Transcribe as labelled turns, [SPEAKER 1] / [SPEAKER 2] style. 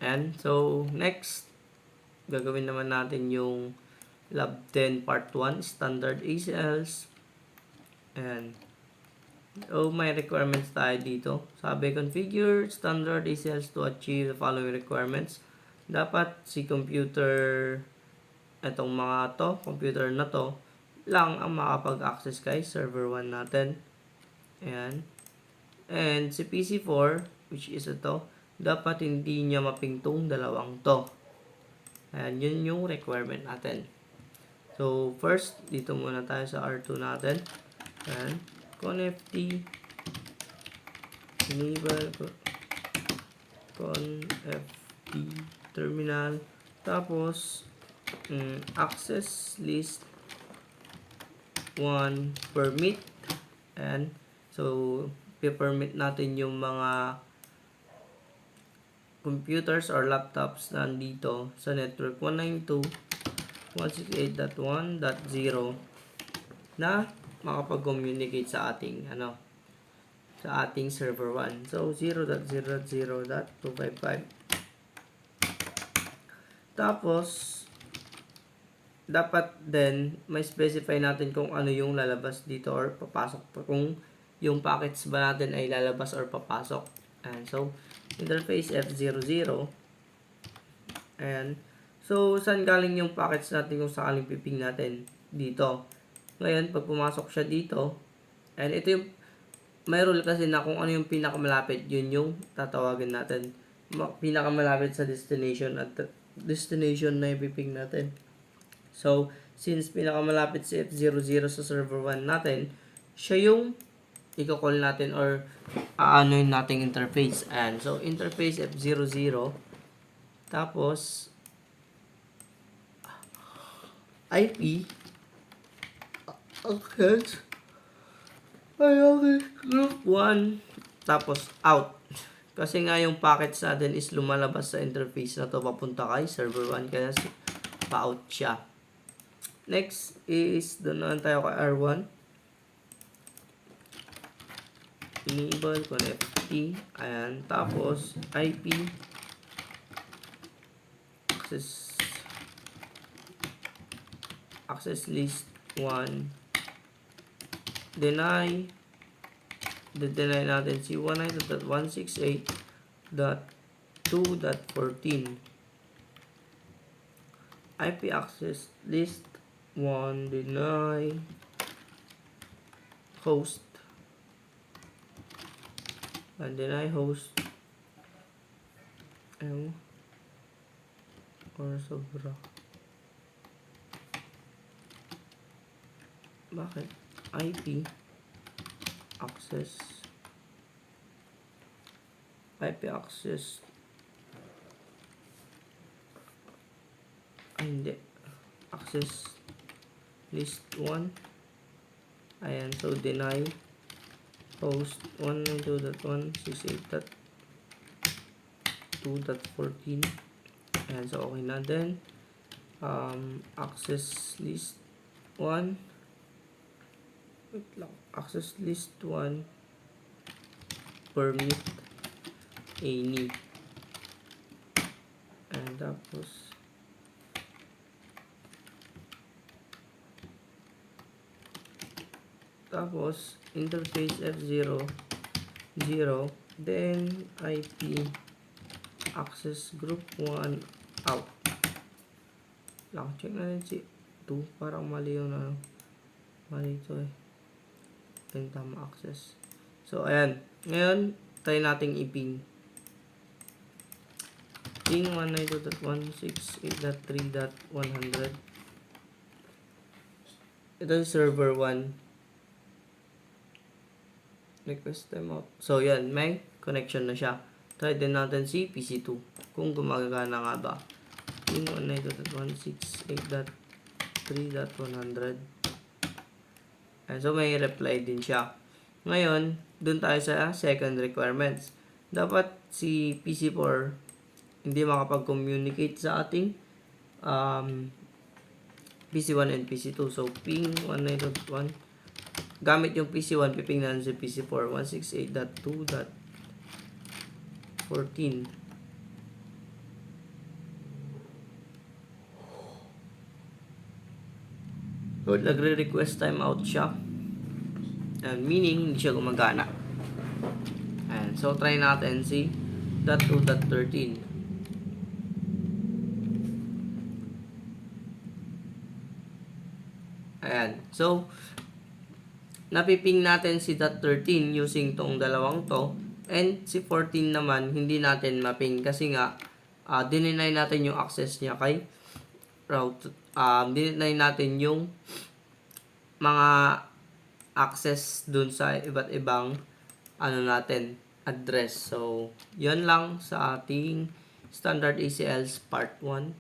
[SPEAKER 1] And so, next, gagawin naman natin yung Lab 10 Part 1, Standard ACLs. And, may requirements tayo dito. Sabi, configure standard ACLs to achieve the following requirements. Dapat si computer, itong mga to, computer na to, lang ang makapag-access kay server 1 natin. Ayan. And si PC4, which is ito, dapat hindi niya mapingtong dalawang to. Ayan, yun yung requirement natin. So, first, dito muna tayo sa R2 natin. Ayan. ConFT enable ConFT terminal. Tapos, access list 1 permit. And so, permit natin yung mga computers or laptops na nandito sa network 192.168.1.0 na makapag-communicate sa ating sa ating server 1. So 0.0.0.255. Tapos dapat din may specify natin kung ano yung lalabas dito or papasok, kung yung packets ba natin ay lalabas or papasok. And so interface F00. And so saan galing yung packets natin kung sakaling piping natin? Dito. Ngayon pag pumasok siya dito, and ito yung may rule kasi na kung ano yung pinakamalapit, yun yung tatawagin natin. Pinakamalapit sa destination at destination na ipiping natin. So, since pinakamalapit si F00 sa server 1 natin, siya yung i-call natin or aanoin nating interface. And so, interface F00. Tapos, IP. Okay. Group 1. Tapos, out. Kasi nga yung packets natin is lumalabas sa interface na to papunta kay server 1. Kaya pa-out siya. Next is, doon naman tayo kay R1. Enable ConFT. Ayan. Tapos, IP. Access list 1. Deny natin si 192.168.2.14. IP access list 1 deny host and deny host or sobra. Bakit? IP access hindi access list 1. Ayan, so deny host 192.168.2.14. Ayan, so okay na din. Access list 1, access list 1 permit any. And tapos interface F00, then IP access group 1 out. Check na rin si 2, parang mali yung mali ito eh. Yung tama access. So ayan, ngayon try nating i-ping 192.168.3.100. ito yung server 1. Request timeout. So yan, may connection na siya. Try din natin si PC2 kung gumagana nga ba. 192.168.3.100. And so may reply din siya. Ngayon, dun tayo sa second requirements. Dapat si PC4 hindi makapag-communicate sa ating PC1 and PC2. So ping 192.1. Gamit yung PC1, piping natin si PC4 168.2.14. or nagre-request timeout siya. Meaning, hindi siya gumagana. And so, try natin si .2.13. Ayan. So, napiping natin si .13 using tong dalawang to. And si 14 naman, hindi natin maping kasi nga, dininay natin yung access niya kay route. Dininay natin yung mga access dun sa iba't ibang natin, address. So, yun lang sa ating Standard ACLs Part 1.